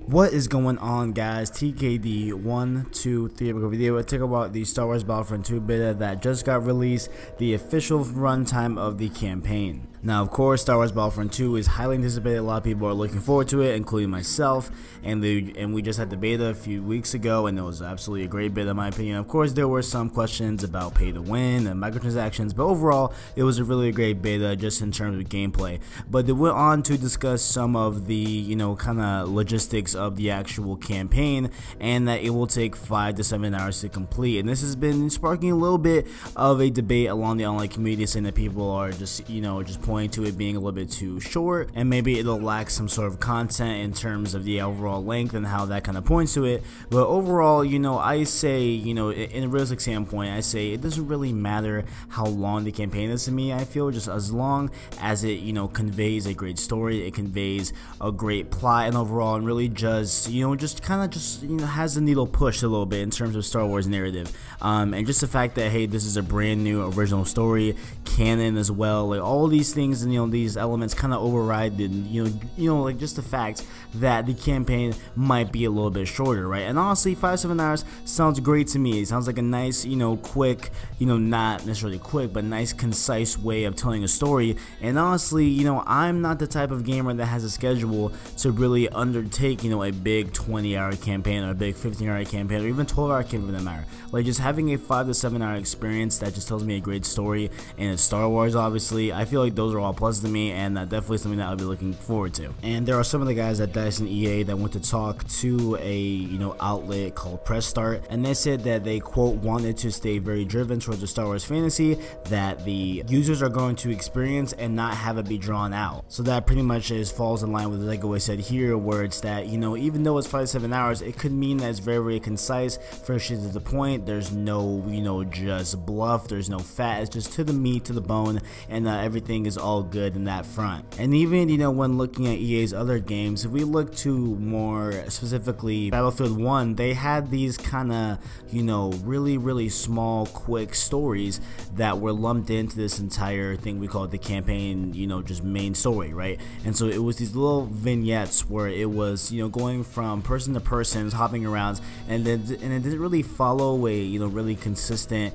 What is going on, guys? TKD 123 video. I talk about the Star Wars Battlefront 2 beta that just got released, the official runtime of the campaign. Now, of course, Star Wars Battlefront 2 is highly anticipated. A lot of people are looking forward to it, including myself. And we just had the beta a few weeks ago, and it was absolutely a great beta in my opinion. Of course, there were some questions about pay to win and microtransactions, but overall, it was a really great beta just in terms of gameplay. But they went on to discuss some of the, kind of logistics of the actual campaign, and that it will take 5 to 7 hours to complete. And this has been sparking a little bit of a debate along the online community, saying that people are just pointing to it being a little bit too short, and maybe it'll lack some sort of content in terms of the overall length and how that kind of points to it. But overall, I say, in a realistic standpoint, I say it doesn't really matter how long the campaign is to me. I feel just as long as it, conveys a great story, it conveys a great plot, and overall, and really just, has the needle pushed a little bit in terms of Star Wars narrative. And just the fact that, hey, this is a brand new original story, canon as well, like all these things and these elements kind of override like just the fact that the campaign might be a little bit shorter, right? And honestly, 5-7 hours sounds great to me. It sounds like a nice, quick, not necessarily quick, but nice, concise way of telling a story. And honestly, I'm not the type of gamer that has a schedule to really undertake, a big 20-hour campaign or a big 15-hour campaign or even 12-hour campaign for that matter. Like just having a 5 to 7 hour experience that just tells me a great story, and it's Star Wars, obviously. I feel like those are all plus to me, and definitely something that I'll be looking forward to. And there are some of the guys at DICE and EA that went to talk to a outlet called Press Start, and they said that they, quote, wanted to stay very driven towards the Star Wars fantasy that the users are going to experience and not have it be drawn out. So that pretty much falls in line with like what I said here, where it's that even though it's 5 to 7 hours, it could mean that it's very, very concise, very straight to the point. There's no just bluff, there's no fat, it's just to the meat, to the bone, and everything is all good in that front. And even when looking at EA's other games, if we look to more specifically Battlefield 1, they had these kind of really small, quick stories that were lumped into this entire thing we call the campaign, just main story, right? And so it was these little vignettes where it was going from person to person, hopping around, and it didn't really follow a really consistent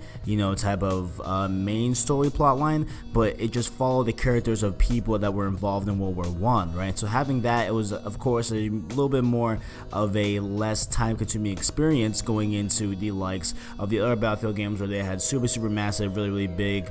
type of main story plot line, but it just followed the characters of people that were involved in World War I, right? So having that, it was of course a little bit more of a less time consuming experience going into the likes of the other Battlefield games where they had super massive, really big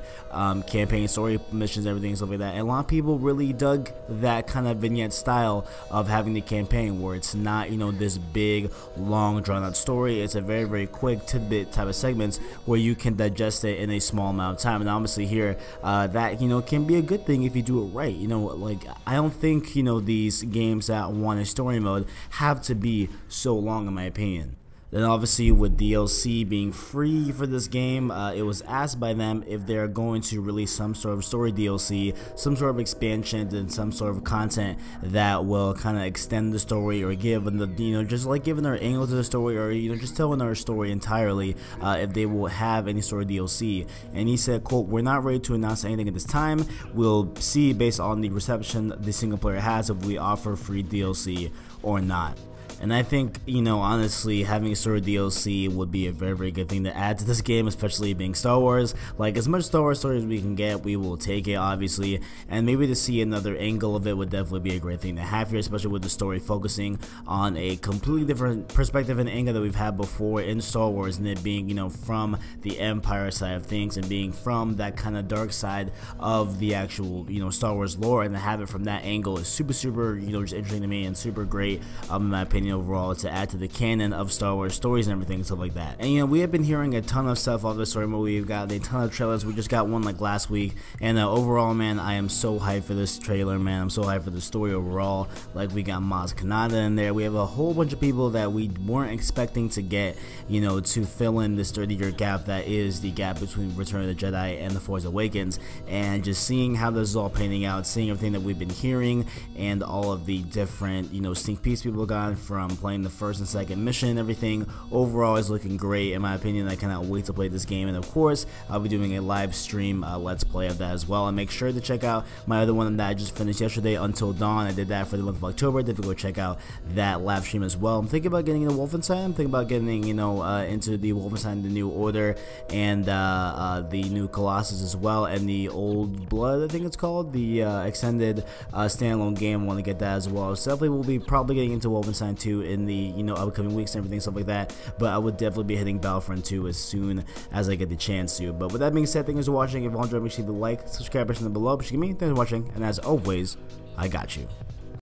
campaign story missions, everything, stuff like that. And a lot of people really dug that kind of vignette style of having the campaign where it's not this big long drawn out story. It's a very quick tidbit type of segments where you can digest it in a small amount of time. And obviously here that can be a good thing if you do it right. Like I don't think these games that want a story mode have to be so long, in my opinion. Then obviously with DLC being free for this game, it was asked by them if they're going to release some sort of story DLC, some sort of expansion, and some sort of content that will kind of extend the story or give the just like giving our angle to the story, or just telling our story entirely, if they will have any sort of DLC. And he said, quote, "We're not ready to announce anything at this time. We'll see based on the reception the single player has if we offer free DLC or not." And I think, honestly, having a story DLC would be a very good thing to add to this game, especially being Star Wars. Like, as much Star Wars story as we can get, we will take it, obviously. And maybe to see another angle of it would definitely be a great thing to have here, especially with the story focusing on a completely different perspective and angle that we've had before in Star Wars, and it being, from the Empire side of things and being from that kind of dark side of the actual, Star Wars lore, and to have it from that angle is super, just interesting to me and super great, in my opinion, overall, to add to the canon of Star Wars stories and everything and stuff like that. And we have been hearing a ton of stuff off the story mode. We've got a ton of trailers. We just got one like last week, and overall, man, I am so hyped for this trailer, man. I'm so hyped for the story overall. Like, we got Maz Kanata in there. We have a whole bunch of people that we weren't expecting to get, to fill in this 30-year gap that is the gap between Return of the Jedi and The Force Awakens. And just seeing how this is all painting out, seeing everything that we've been hearing, and all of the different, sneak peeks people got from playing the first and second mission. Everything overall is looking great in my opinion. I cannot wait to play this game, and of course I'll be doing a live stream let's play of that as well. And make sure to check out my other one that I just finished yesterday, Until Dawn. I did that for the month of October. Definitely go check out that live stream as well. I'm thinking about getting into Wolfenstein. I'm thinking about getting, you know, into the Wolfenstein, the New Order, and the new Colossus as well, and the Old Blood, I think it's called, the extended standalone game. I want to get that as well. So definitely will be probably getting into Wolfenstein 2 in the, you know, upcoming weeks and everything, stuff like that. But I would definitely be hitting Battlefront 2 as soon as I get the chance to. But with that being said, thank you for watching. If you enjoyed, make sure to like, subscribe, button below. But give me, thanks for watching, and as always, I got you.